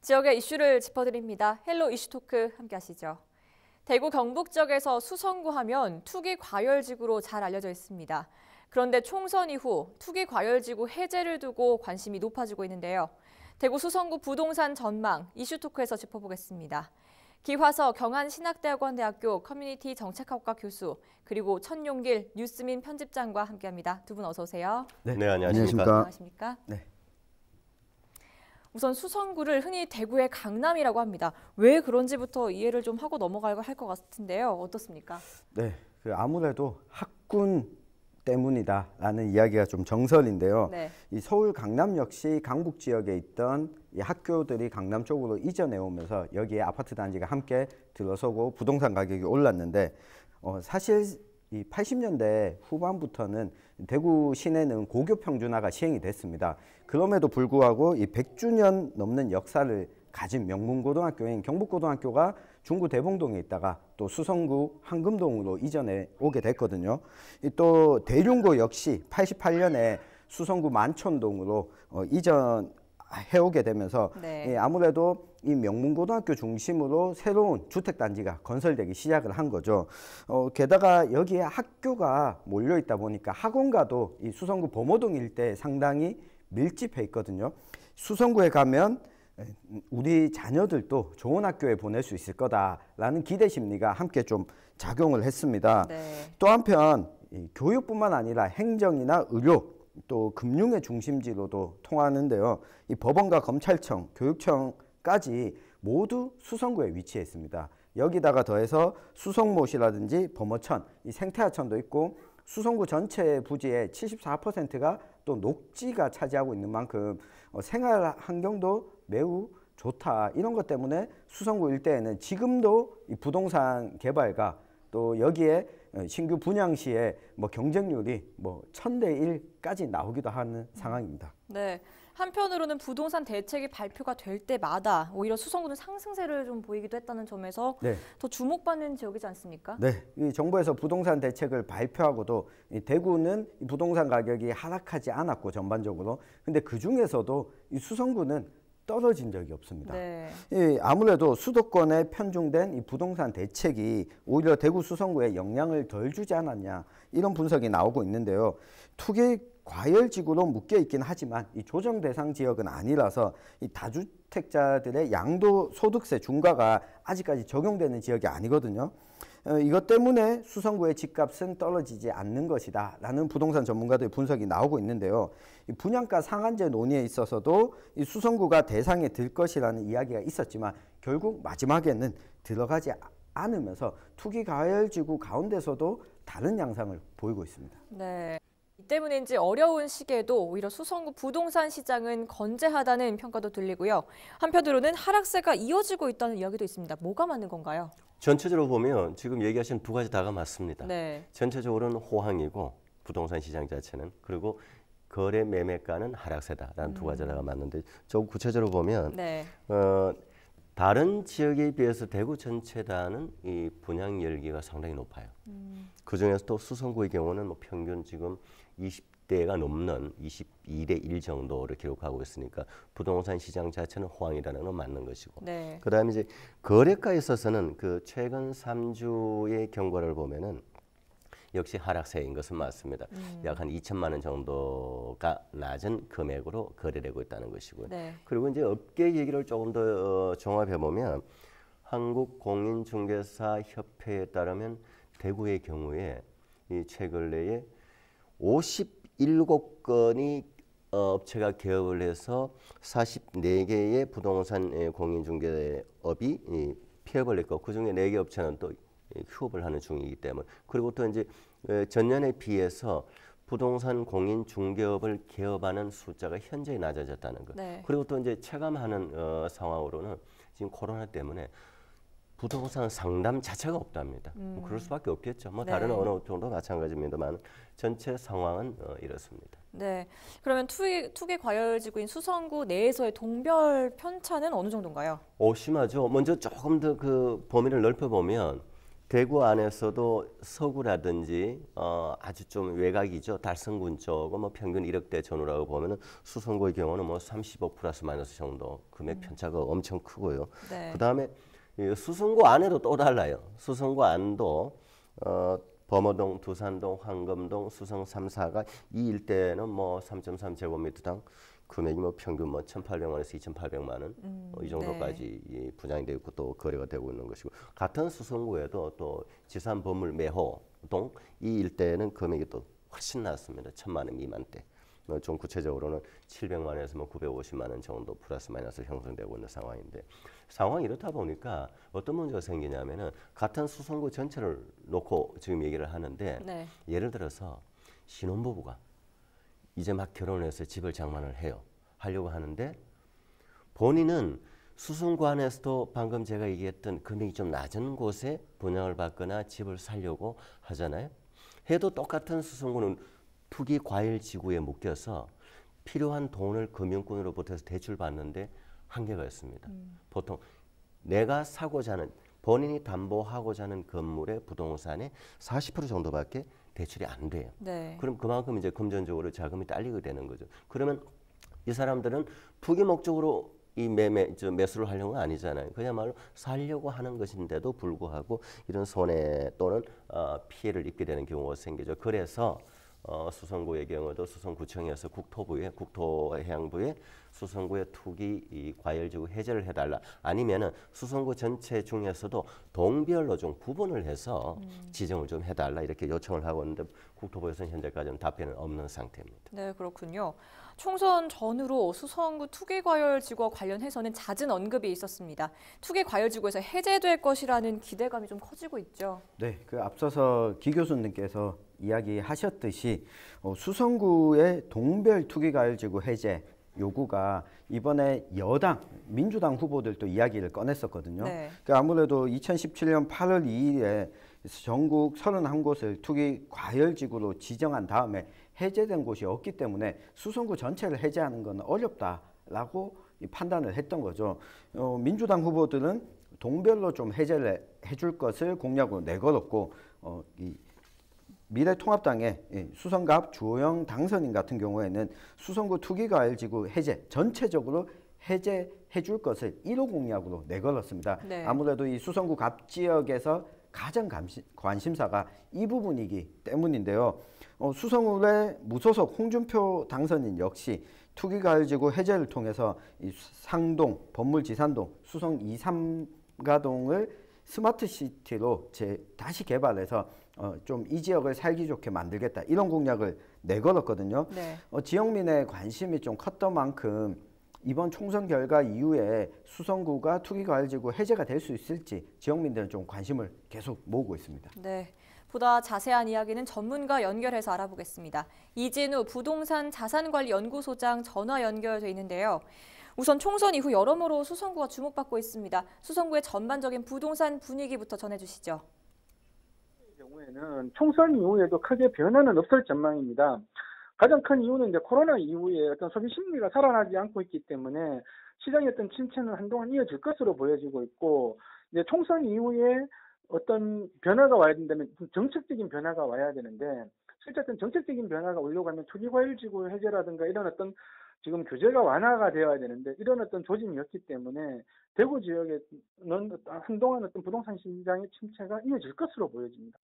지역의 이슈를 짚어드립니다. 헬로 이슈토크 함께하시죠. 대구 경북 지역에서 수성구 하면 투기 과열지구로 잘 알려져 있습니다. 그런데 총선 이후 투기 과열지구 해제를 두고 관심이 높아지고 있는데요. 대구 수성구 부동산 전망 이슈토크에서 짚어보겠습니다. 기화서 경안신학대학원대학교 커뮤니티 정책학과 교수 그리고 천용길 뉴스민 편집장과 함께합니다. 두 분 어서 오세요. 네, 안녕하십니까. 안녕하십니까. 네. 우선 수성구를 흔히 대구의 강남이라고 합니다. 왜 그런지부터 이해를 좀 하고 넘어가야 할 것 같은데요. 어떻습니까? 네, 아무래도 학군 때문이다라는 이야기가 좀 정설인데요. 네. 이 서울 강남 역시 강북 지역에 있던 이 학교들이 강남 쪽으로 이전해 오면서 여기에 아파트 단지가 함께 들어서고 부동산 가격이 올랐는데 사실 이 80년대 후반부터는 대구 시내는 고교 평준화가 시행이 됐습니다. 그럼에도 불구하고 이 100주년 넘는 역사를 가진 명문고등학교인 경북고등학교가 중구 대봉동에 있다가 또 수성구 황금동으로 이전해 오게 됐거든요. 또 대륜고 역시 88년에 수성구 만촌동으로 이전해 오게 되면서 네. 아무래도 이 명문고등학교 중심으로 새로운 주택단지가 건설되기 시작을 한 거죠. 게다가 여기에 학교가 몰려 있다 보니까 학원가도 이 수성구 범어동 일대에 상당히 밀집해 있거든요. 수성구에 가면 우리 자녀들도 좋은 학교에 보낼 수 있을 거다라는 기대 심리가 함께 좀 작용을 했습니다. 네. 또 한편 교육뿐만 아니라 행정이나 의료 또 금융의 중심지로도 통하는데요. 이 법원과 검찰청, 교육청까지 모두 수성구에 위치해 있습니다. 여기다가 더해서 수성못이라든지 범어천, 이 생태하천도 있고 수성구 전체 부지의 74%가 또 녹지가 차지하고 있는 만큼 생활 환경도 매우 좋다. 이런 것 때문에 수성구 일대에는 지금도 이 부동산 개발과 또 여기에 신규 분양 시에 경쟁률이 1000대 1까지 나오기도 하는 상황입니다. 네. 한편으로는 부동산 대책이 발표가 될 때마다 오히려 수성구는 상승세를 좀 보이기도 했다는 점에서 네. 더 주목받는 지역이지 않습니까? 네, 이 정부에서 부동산 대책을 발표하고도 이 대구는 이 부동산 가격이 하락하지 않았고 전반적으로, 근데 그 중에서도 이 수성구는 떨어진 적이 없습니다. 네. 아무래도 수도권에 편중된 이 부동산 대책이 오히려 대구 수성구에 영향을 덜 주지 않았냐, 이런 분석이 나오고 있는데요. 투기 과열지구로 묶여 있긴 하지만 이 조정 대상 지역은 아니라서 이 다주택자들의 양도소득세 중과가 아직까지 적용되는 지역이 아니거든요. 이것 때문에 수성구의 집값은 떨어지지 않는 것이다 라는 부동산 전문가들의 분석이 나오고 있는데요. 이 분양가 상한제 논의에 있어서도 이 수성구가 대상에 들 것이라는 이야기가 있었지만 결국 마지막에는 들어가지 않으면서 투기 과열지구 가운데서도 다른 양상을 보이고 있습니다. 네. 이 때문인지 어려운 시기에도 오히려 수성구 부동산 시장은 건재하다는 평가도 들리고요. 한편으로는 하락세가 이어지고 있다는 이야기도 있습니다. 뭐가 맞는 건가요? 전체적으로 보면 지금 얘기하신 두 가지 다가 맞습니다. 네. 전체적으로는 호황이고 부동산 시장 자체는, 그리고 거래 매매가는 하락세다라는 두 가지 다가 맞는데, 조금 구체적으로 보면 네. 다른 지역에 비해서 대구 전체다는 이 분양 열기가 상당히 높아요. 그 중에서 또 수성구의 경우는 평균 지금 20대가 넘는 22대 1 정도를 기록하고 있으니까 부동산 시장 자체는 호황이라는 건 맞는 것이고. 네. 그다음에 이제 거래가에 있어서는 그 최근 3주의 경과를 보면은 역시 하락세인 것은 맞습니다. 약 한 2천만 원 정도가 낮은 금액으로 거래되고 있다는 것이고요. 네. 그리고 이제 업계 얘기를 조금 더 종합해 보면 한국공인중개사 협회에 따르면 대구의 경우에 이 최근래에 57건이 업체가 개업을 해서 44개의 부동산 공인중개업이 폐업을 했고, 그중에 4개 업체는 또 휴업을 하는 중이기 때문에, 그리고 또 이제 전년에 비해서 부동산 공인 중개업을 개업하는 숫자가 현저히 낮아졌다는 것. 네. 그리고 또 이제 체감하는 상황으로는 지금 코로나 때문에 부동산 상담 자체가 없답니다. 그럴 수밖에 없겠죠. 네. 다른 어느 정도 마찬가지입니다만 전체 상황은 이렇습니다. 네. 그러면 투기 과열지구인 수성구 내에서의 동별 편차는 어느 정도인가요? 심하죠. 먼저 조금 더 그 범위를 넓혀 보면 대구 안에서도 서구라든지 아주 좀 외곽이죠. 달성군 쪽은 뭐 평균 1억대 전후라고 보면은 수성구의 경우는 뭐 35 플러스 마이너스 정도 금액 편차가 엄청 크고요. 네. 그다음에 이 수성구 안에도 또 달라요. 수성구 안도 범어동, 두산동, 황금동, 수성 3, 4가 이 일대는 뭐 3.3제곱미터당 금액이 뭐 평균 뭐 1,800만원에서 2,800만 원 이 정도까지 이 분양이 되고 또 거래가 되고 있는 것이고 같은 수성구에도 또 지산 건물 매호동 이 일대는 금액이 또 훨씬 낮습니다. 1,000만 원 미만대. 좀 구체적으로는 700만 원에서 뭐 950만 원 정도 플러스 마이너스 형성되고 있는 상황인데 상황이 이렇다 보니까 어떤 문제가 생기냐면은 같은 수성구 전체를 놓고 지금 얘기를 하는데 네. 예를 들어서 신혼부부가 이제 막 결혼을 해서 집을 장만을 하려고 하는데 본인은 수성구 안에서도 방금 제가 얘기했던 금액이 좀 낮은 곳에 분양을 받거나 집을 살려고 하잖아요. 해도 똑같은 수성구는 투기 과열 지구에 묶여서 필요한 돈을 금융권으로부터 대출 받는데 한계가 있습니다. 보통 내가 사고자 하는 본인이 담보하고자 하는 건물의 부동산의 40% 정도밖에 대출이 안 돼요. 네. 그럼 그만큼 이제 금전적으로 자금이 딸리게 되는 거죠. 그러면 이 사람들은 투기 목적으로 이 매수를 하려는 건 아니잖아요. 그야말로 살려고 하는 것인데도 불구하고 이런 손해 또는 피해를 입게 되는 경우가 생기죠. 그래서 수성구의 경우도 수성구청에서 국토해양부에 수성구의 투기 이 과열지구 해제를 해달라. 아니면은 수성구 전체 중에서도 동별로 좀 구분을 해서 지정을 좀 해달라 이렇게 요청을 하고 있는데 국토부에서는 현재까지는 답변은 없는 상태입니다. 네, 그렇군요. 총선 전후로 수성구 투기과열지구와 관련해서는 잦은 언급이 있었습니다. 투기과열지구에서 해제될 것이라는 기대감이 좀 커지고 있죠. 네, 그 앞서서 기 교수님께서 이야기하셨듯이 수성구의 동별 투기과열지구 해제 요구가 이번에 여당, 민주당 후보들도 이야기를 꺼냈었거든요. 네. 그 아무래도 2017년 8월 2일에 전국 31곳을 투기과열지구로 지정한 다음에 해제된 곳이 없기 때문에 수성구 전체를 해제하는 건 어렵다라고 판단을 했던 거죠. 민주당 후보들은 동별로 좀 해제를 해줄 것을 공약으로 내걸었고 이 미래통합당의 수성갑 주호영 당선인 같은 경우에는 수성구 투기과열지구 해제 전체적으로 해제해 줄 것을 1호 공약으로 내걸었습니다. 네. 아무래도 이 수성구 갑 지역에서 가장 관심사가 이 부분이기 때문인데요. 수성구의 무소속 홍준표 당선인 역시 투기과열지구 해제를 통해서 이 상동, 법물지산동, 수성 2, 3가동을 스마트시티로 다시 개발해서 좀 이 지역을 살기 좋게 만들겠다 이런 공약을 내걸었거든요. 네. 지역민의 관심이 좀 컸던 만큼 이번 총선 결과 이후에 수성구가 투기과열지구 해제가 될 수 있을지 지역민들은 좀 관심을 계속 모으고 있습니다. 네. 보다 자세한 이야기는 전문가 연결해서 알아보겠습니다. 이진우 부동산 자산관리연구소장 전화 연결돼 있는데요. 우선 총선 이후 여러모로 수성구가 주목받고 있습니다. 수성구의 전반적인 부동산 분위기부터 전해주시죠. 경우에는 총선 이후에도 크게 변화는 없을 전망입니다. 가장 큰 이유는 이제 코로나 이후에 어떤 소비 심리가 살아나지 않고 있기 때문에 시장의 어떤 침체는 한동안 이어질 것으로 보여지고 있고, 이제 총선 이후에 어떤 변화가 와야 된다면 정책적인 변화가 와야 되는데, 실제 어떤 정책적인 변화가 오려고 하면 투기과열지구 해제라든가 이런 어떤 지금 규제가 완화가 되어야 되는데 이런 어떤 조짐이 없기 때문에 대구 지역에는 한동안 어떤 부동산 시장의 침체가 이어질 것으로 보여집니다.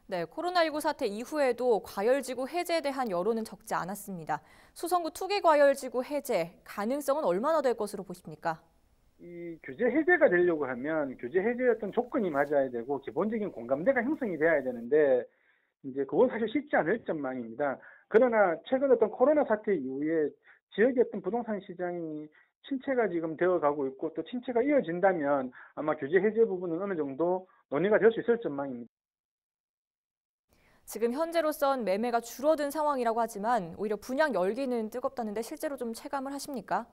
네, 코로나19 사태 이후에도 과열지구 해제에 대한 여론은 적지 않았습니다. 수성구 투기과열지구 해제 가능성은 얼마나 될 것으로 보십니까? 이 규제 해제가 되려고 하면 규제 해제의 어떤 조건이 맞아야 되고 기본적인 공감대가 형성이 돼야 되는데 이제 그건 사실 쉽지 않을 전망입니다. 그러나 최근 어떤 코로나 사태 이후에 지역의 어떤 부동산 시장이 침체가 지금 되어가고 있고 또 침체가 이어진다면 아마 규제 해제 부분은 어느 정도 논의가 될 수 있을 전망입니다. 지금 현재로선 매매가 줄어든 상황이라고 하지만 오히려 분양 열기는 뜨겁다는데 실제로 좀 체감을 하십니까?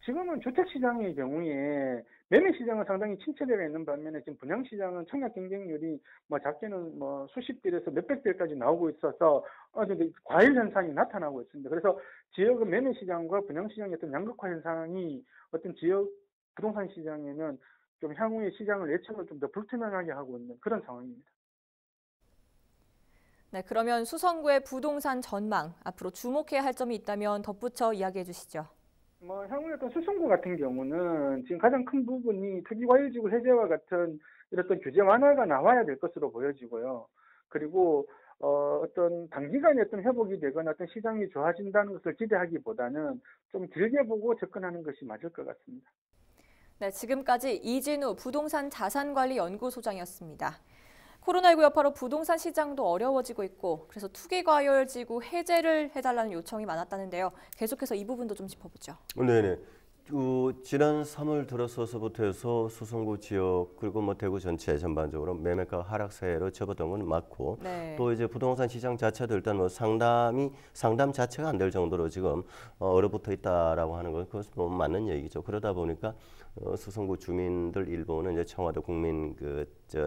지금은 주택시장의 경우에 매매시장은 상당히 침체되어 있는 반면에 지금 분양시장은 청약 경쟁률이 작게는 수십 빌에서 몇백 빌까지 나오고 있어서 과열 현상이 나타나고 있습니다. 그래서 지역은 매매시장과 분양시장의 어떤 양극화 현상이 어떤 지역 부동산 시장에는 좀 향후의 시장을 예측을 좀 더 불투명하게 하고 있는 그런 상황입니다. 네, 그러면 수성구의 부동산 전망, 앞으로 주목해야 할 점이 있다면 덧붙여 이야기해 주시죠. 향후에 어떤 수성구 같은 경우는 지금 가장 큰 부분이 투기과열지구 해제와 같은 이런 어떤 규제 완화가 나와야 될 것으로 보여지고요. 그리고 어떤 단기간에 어떤 회복이 되거나 어떤 시장이 좋아진다는 것을 기대하기보다는 좀 길게 보고 접근하는 것이 맞을 것 같습니다. 네, 지금까지 이진우 부동산 자산관리연구소장이었습니다. 코로나19 여파로 부동산 시장도 어려워지고 있고 그래서 투기과열지구 해제를 해달라는 요청이 많았다는데요. 계속해서 이 부분도 좀 짚어보죠. 네네. 지난 3월 들어서부터 해서 수성구 지역 그리고 뭐 대구 전체 전반적으로 매매가 하락세로 접어든 건 맞고 네. 또 이제 부동산 시장 자체도 일단 뭐 상담 자체가 안 될 정도로 지금 얼어붙어 있다라고 하는 건 그것은 뭐 맞는 얘기죠. 그러다 보니까 수성구 주민들 일부는 이제 청와대 국민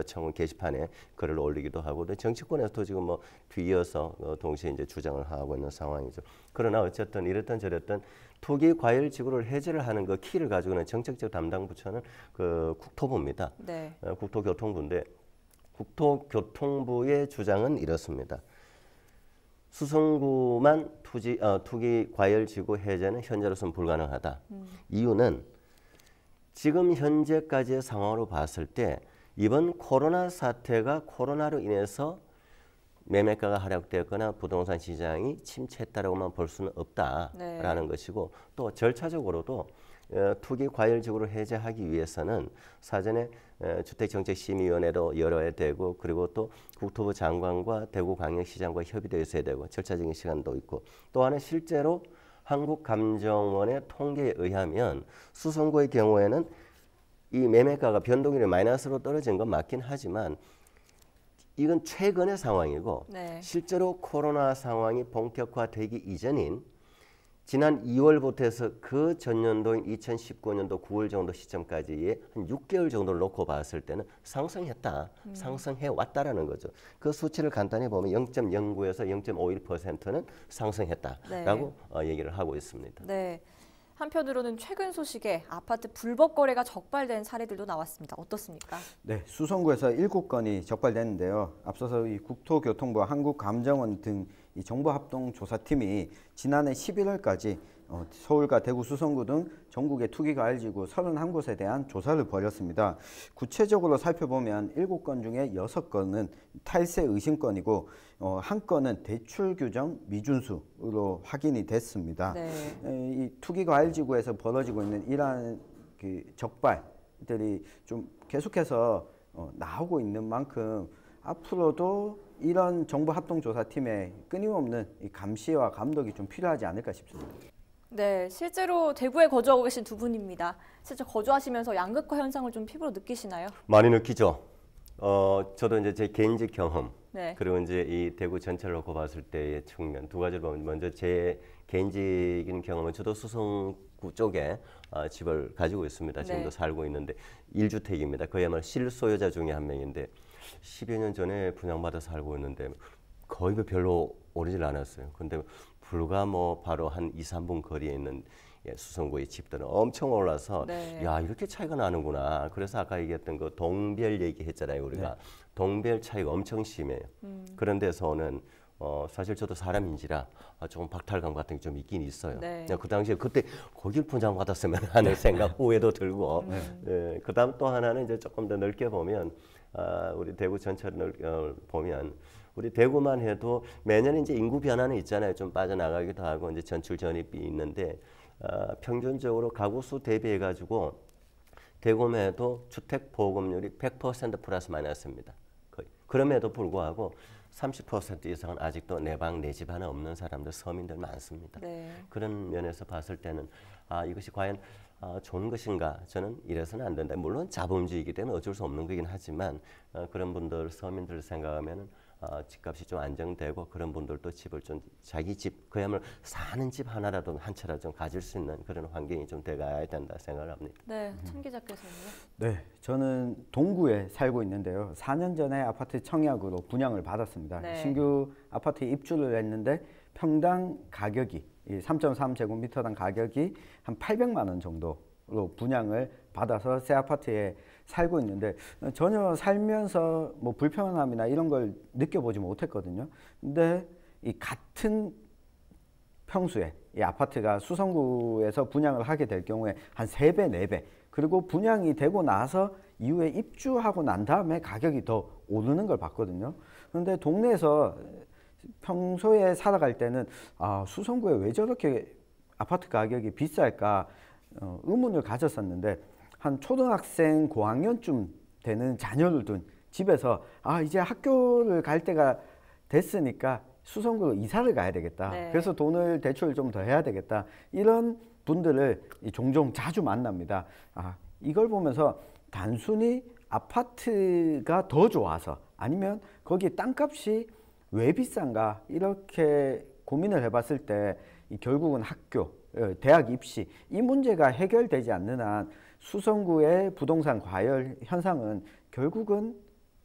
청원 게시판에 글을 올리기도 하고 정치권에서도 지금 뭐 뒤이어서 동시에 이제 주장을 하고 있는 상황이죠. 그러나 어쨌든 이랬던 저랬던 투기 과열 지구를 해제를 하는 그 키를 가지고 있는 정책적 담당 부처는 그 국토부입니다. 네. 국토교통부인데 국토교통부의 주장은 이렇습니다. 수성구만 투기 과열 지구 해제는 현재로서는 불가능하다. 이유는 지금 현재까지의 상황으로 봤을 때 이번 코로나 사태가 코로나로 인해서 매매가가 하락되었거나 부동산 시장이 침체했다라고만 볼 수는 없다라는 네. 것이고 또 절차적으로도 투기 과열지구를 해제하기 위해서는 사전에 주택정책심의위원회도 열어야 되고 그리고 또 국토부 장관과 대구광역시장과 협의도 있어야 되고 절차적인 시간도 있고 또 하나 실제로 한국감정원의 통계에 의하면 수성구의 경우에는 이 매매가가 변동률이 마이너스로 떨어진 건 맞긴 하지만 이건 최근의 상황이고 네. 실제로 코로나 상황이 본격화되기 이전인 지난 2월부터 해서 그 전년도인 2019년도 9월 정도 시점까지의 한 6개월 정도를 놓고 봤을 때는 상승했다. 상승해 왔다라는 거죠. 그 수치를 간단히 보면 0.09에서 0.51%는 상승했다라고 얘기를 하고 있습니다. 네. 한편으로는 최근 소식에 아파트 불법 거래가 적발된 사례들도 나왔습니다. 어떻습니까? 네, 수성구에서 7건이 적발됐는데요. 앞서서 이 국토교통부와 한국감정원 등 이 정보합동조사팀이 지난해 11월까지 서울과 대구, 수성구 등 전국의 투기과열지구 31곳에 대한 조사를 벌였습니다. 구체적으로 살펴보면 7건 중에 6건은 탈세 의심건이고 1건은 대출 규정 미준수로 확인이 됐습니다. 네. 이 투기과열지구에서 벌어지고 있는 이러한 그 적발들이 좀 계속해서 나오고 있는 만큼 앞으로도 이런 정보합동조사팀의 끊임없는 이 감시와 감독이 좀 필요하지 않을까 싶습니다. 네, 실제로 대구에 거주하고 계신 두 분입니다. 실제 거주하시면서 양극화 현상을 좀 피부로 느끼시나요? 많이 느끼죠. 저도 이제 제 개인적 경험 네. 그리고 이제 이 대구 전체를 놓고 봤을 때의 측면 두 가지를 보면 먼저 제 개인적인 경험은 저도 수성구 쪽에 집을 가지고 있습니다. 지금도 네. 살고 있는데 1주택입니다. 그야말로 실소유자 중에 한 명인데 10여 년 전에 분양받아 살고 있는데 거의 별로 오르질 않았어요. 근데 불과 뭐 바로 한 2, 3분 거리에 있는 수성구의 집들은 엄청 올라서 네. 야 이렇게 차이가 나는구나. 그래서 아까 얘기했던 그 동별 얘기했잖아요. 우리가 네. 동별 차이가 엄청 심해요. 그런 데서는 사실 저도 사람인지라 조금 박탈감 같은 게 좀 있긴 있어요. 네. 그 당시에 그때 거길 분양받았으면 하는 생각 후회도 들고 그다음 또 하나는 이제 조금 더 넓게 보면 우리 대구 전체를 보면 우리 대구만 해도 매년 이제 인구 변화는 있잖아요. 좀 빠져나가기도 하고 이제 전출 전입이 있는데 평균적으로 가구 수 대비해 가지고 대구만 해도 주택 보급률이 100% 플러스 마이너스입니다. 거의. 그럼에도 불구하고 30% 이상은 아직도 내 방 내 집 하나 없는 사람들 서민들 많습니다. 네. 그런 면에서 봤을 때는 이것이 과연 좋은 것인가? 저는 이래서는 안 된다. 물론 자본주의이기 때문에 어쩔 수 없는 거긴 하지만 그런 분들 서민들을 생각하면은 집값이 좀 안정되고 그런 분들도 집을 좀 자기 집 그야말로 사는 집 하나라도 한 채라도 좀 가질 수 있는 그런 환경이 좀 돼가야 된다 생각을 합니다. 네, 참 기자께서는요? 네, 저는 동구에 살고 있는데요. 4년 전에 아파트 청약으로 분양을 받았습니다. 네. 신규 아파트에 입주를 했는데 평당 가격이 3.3제곱미터당 가격이 한 800만 원 정도로 분양을 받아서 새 아파트에 살고 있는데 전혀 살면서 뭐 불편함이나 이런 걸 느껴보지 못했거든요. 근데 이 같은 평수에 이 아파트가 수성구에서 분양을 하게 될 경우에 한 3배, 4배, 그리고 분양이 되고 나서 이후에 입주하고 난 다음에 가격이 더 오르는 걸 봤거든요. 그런데 동네에서 평소에 살아갈 때는 수성구에 왜 저렇게 아파트 가격이 비쌀까 의문을 가졌었는데, 한 초등학생 고학년쯤 되는 자녀를 둔 집에서 이제 학교를 갈 때가 됐으니까 수성구로 이사를 가야 되겠다. 네. 그래서 돈을 대출을 좀 더 해야 되겠다. 이런 분들을 종종 자주 만납니다. 이걸 보면서 단순히 아파트가 더 좋아서, 아니면 거기 땅값이 왜 비싼가 이렇게 고민을 해봤을 때 결국은 학교, 대학 입시 이 문제가 해결되지 않는 한 수성구의 부동산 과열 현상은 결국은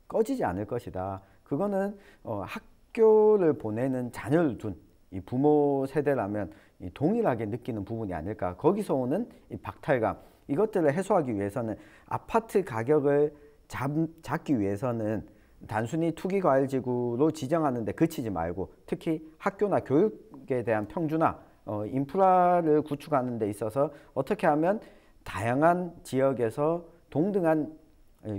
꺼지지 않을 것이다. 그거는 학교를 보내는 자녀를 둔 이 부모 세대라면 동일하게 느끼는 부분이 아닐까. 거기서 오는 이 박탈감, 이것들을 해소하기 위해서는 아파트 가격을 잡기 위해서는 단순히 투기과열지구로 지정하는 데 그치지 말고, 특히 학교나 교육에 대한 평준화, 인프라를 구축하는 데 있어서 어떻게 하면 다양한 지역에서 동등한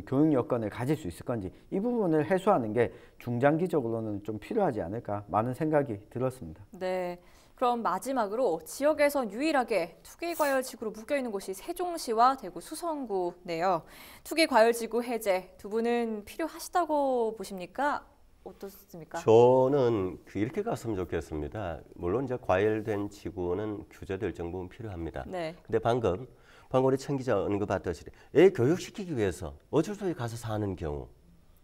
교육 여건을 가질 수 있을 건지, 이 부분을 해소하는 게 중장기적으로는 좀 필요하지 않을까, 많은 생각이 들었습니다. 네. 그럼 마지막으로 지역에서 유일하게 투기과열지구로 묶여있는 곳이 세종시와 대구 수성구네요. 투기과열지구 해제 두 분은 필요하시다고 보십니까? 어떻습니까? 저는 이렇게 갔으면 좋겠습니다. 물론 이제 과열된 지구는 규제될 정도는 필요합니다. 네. 근데 방금 우리 천 기자 언급했듯이 애 교육시키기 위해서 어쩔 수 없이 가서 사는 경우,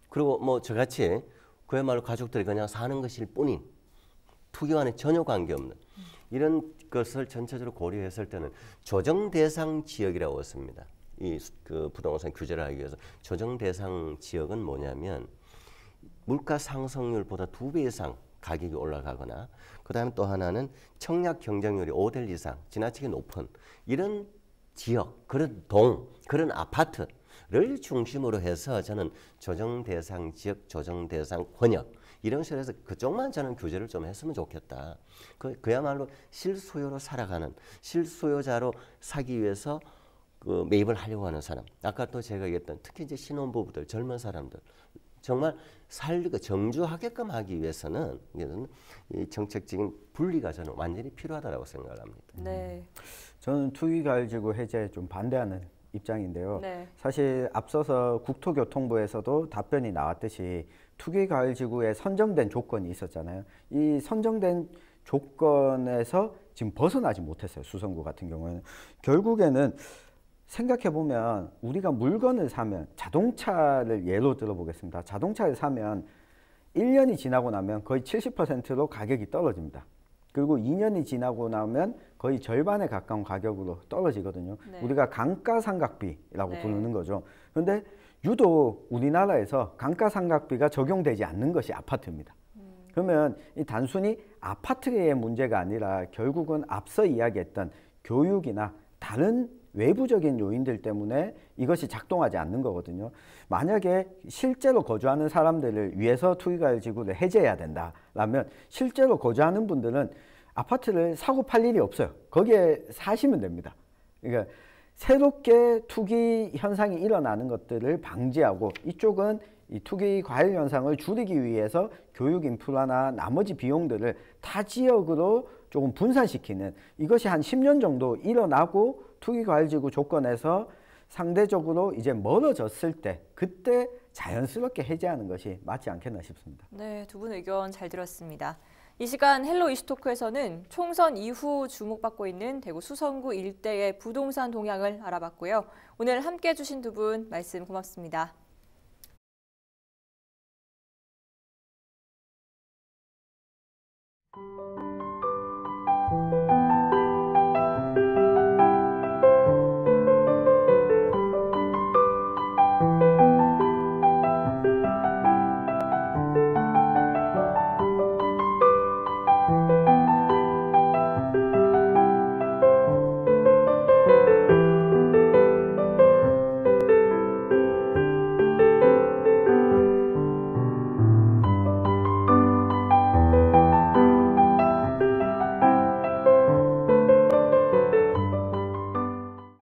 그리고 뭐 저같이 그야말로 가족들이 그냥 사는 것일 뿐인, 투기와는 전혀 관계없는 이런 것을 전체적으로 고려했을 때는 조정 대상 지역이라고 했습니다. 그 부동산 규제를 하기 위해서 조정 대상 지역은 뭐냐면 물가 상승률보다 2배 이상 가격이 올라가거나, 그다음에 또 하나는 청약 경쟁률이 5대1 이상 지나치게 높은 이런 지역, 그런 동, 그런 아파트를 중심으로 해서 저는 조정 대상 지역, 조정 대상 권역 이런 식으로 해서 그쪽만 저는 규제를 좀 했으면 좋겠다. 그야말로 실수요로 살아가는, 실수요자로 사기 위해서 매입을 하려고 하는 사람. 아까 또 제가 얘기했던 특히 이제 신혼부부들, 젊은 사람들 정말 정주하게끔 하기 위해서는 이 정책적인 분리가 저는 완전히 필요하다고 생각을 합니다. 네. 저는 투기과열지구 해제에 좀 반대하는 입장인데요. 네. 사실 앞서서 국토교통부에서도 답변이 나왔듯이 투기과열지구에 선정된 조건이 있었잖아요. 이 선정된 조건에서 지금 벗어나지 못했어요. 수성구 같은 경우에는. 결국에는 생각해보면 우리가 물건을 사면, 자동차를 예로 들어보겠습니다. 자동차를 사면 1년이 지나고 나면 거의 70%로 가격이 떨어집니다. 그리고 2년이 지나고 나면 거의 절반에 가까운 가격으로 떨어지거든요. 네. 우리가 감가상각비라고 네. 부르는 거죠. 그런데 유독 우리나라에서 감가상각비가 적용되지 않는 것이 아파트입니다. 그러면 이 단순히 아파트의 문제가 아니라 결국은 앞서 이야기했던 교육이나 다른 외부적인 요인들 때문에 이것이 작동하지 않는 거거든요. 만약에 실제로 거주하는 사람들을 위해서 투기과열지구를 해제해야 된다라면 실제로 거주하는 분들은 아파트를 사고 팔 일이 없어요. 거기에 사시면 됩니다. 그러니까 새롭게 투기 현상이 일어나는 것들을 방지하고, 이쪽은 이 투기 과열 현상을 줄이기 위해서 교육 인프라나 나머지 비용들을 타 지역으로 조금 분산시키는, 이것이 한 10년 정도 일어나고 투기과열지구 조건에서 상대적으로 이제 멀어졌을 때 그때 자연스럽게 해제하는 것이 맞지 않겠나 싶습니다. 네, 두 분 의견 잘 들었습니다. 이 시간 헬로 이슈토크에서는 총선 이후 주목받고 있는 대구 수성구 일대의 부동산 동향을 알아봤고요. 오늘 함께해 주신 두 분 말씀 고맙습니다.